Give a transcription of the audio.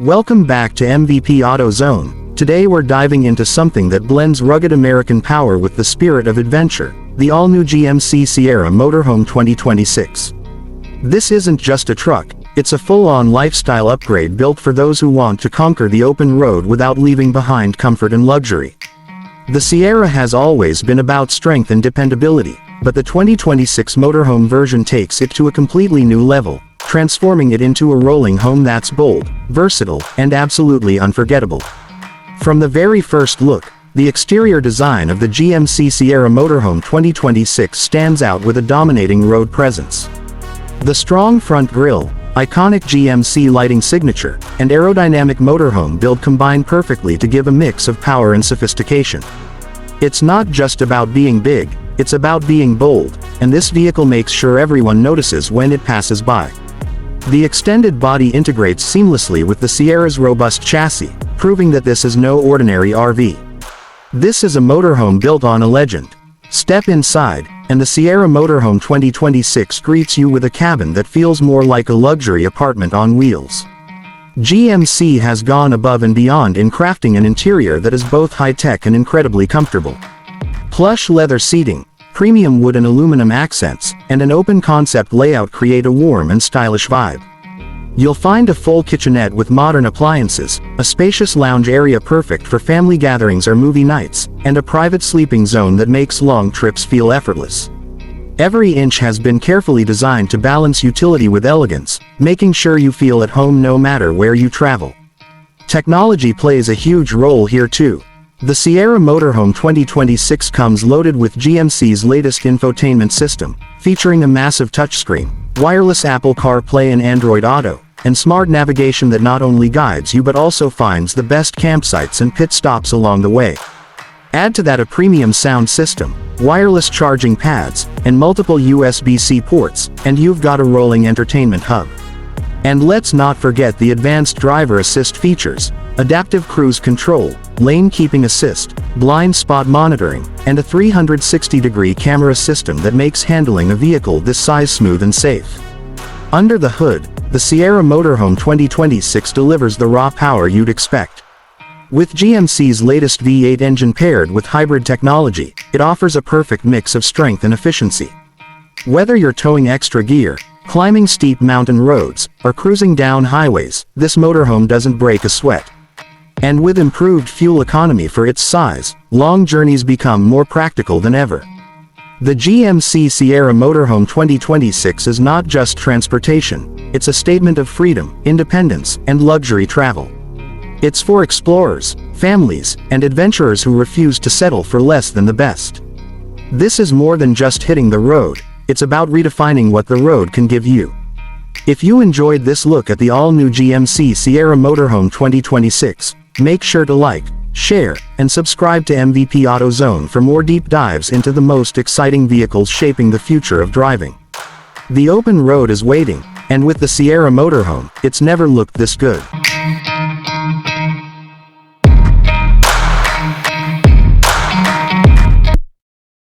Welcome back to MVP Auto Zone. Today we're diving into something that blends rugged American power with the spirit of adventure, the all-new GMC Sierra Motorhome 2026. This isn't just a truck, it's a full-on lifestyle upgrade built for those who want to conquer the open road without leaving behind comfort and luxury. The Sierra has always been about strength and dependability, but the 2026 motorhome version takes it to a completely new level, transforming it into a rolling home that's bold, versatile, and absolutely unforgettable. From the very first look, the exterior design of the GMC Sierra Motorhome 2026 stands out with a dominating road presence. The strong front grille, iconic GMC lighting signature, and aerodynamic motorhome build combine perfectly to give a mix of power and sophistication. It's not just about being big, it's about being bold, and this vehicle makes sure everyone notices when it passes by. The extended body integrates seamlessly with the Sierra's robust chassis, proving that this is no ordinary RV. This is a motorhome built on a legend. Step inside, and the Sierra Motorhome 2026 greets you with a cabin that feels more like a luxury apartment on wheels. GMC has gone above and beyond in crafting an interior that is both high-tech and incredibly comfortable. Plush leather seating, premium wood and aluminum accents, and an open concept layout create a warm and stylish vibe. You'll find a full kitchenette with modern appliances, a spacious lounge area perfect for family gatherings or movie nights, and a private sleeping zone that makes long trips feel effortless. Every inch has been carefully designed to balance utility with elegance, making sure you feel at home no matter where you travel. Technology plays a huge role here too. The Sierra Motorhome 2026 comes loaded with GMC's latest infotainment system, featuring a massive touchscreen, wireless Apple CarPlay and Android Auto, and smart navigation that not only guides you but also finds the best campsites and pit stops along the way. Add to that a premium sound system, wireless charging pads, and multiple USB-C ports, and you've got a rolling entertainment hub. And let's not forget the advanced driver assist features, adaptive cruise control, lane keeping assist, blind spot monitoring, and a 360-degree camera system that makes handling a vehicle this size smooth and safe. Under the hood, the Sierra Motorhome 2026 delivers the raw power you'd expect. With GMC's latest V8 engine paired with hybrid technology, it offers a perfect mix of strength and efficiency. Whether you're towing extra gear, climbing steep mountain roads, or cruising down highways, this motorhome doesn't break a sweat. And with improved fuel economy for its size, long journeys become more practical than ever. The GMC Sierra Motorhome 2026 is not just transportation, it's a statement of freedom, independence, and luxury travel. It's for explorers, families, and adventurers who refuse to settle for less than the best. This is more than just hitting the road, it's about redefining what the road can give you. If you enjoyed this look at the all-new GMC Sierra Motorhome 2026, make sure to like, share, and subscribe to MVP Auto Zone for more deep dives into the most exciting vehicles shaping the future of driving. The open road is waiting, and with the Sierra Motorhome, it's never looked this good.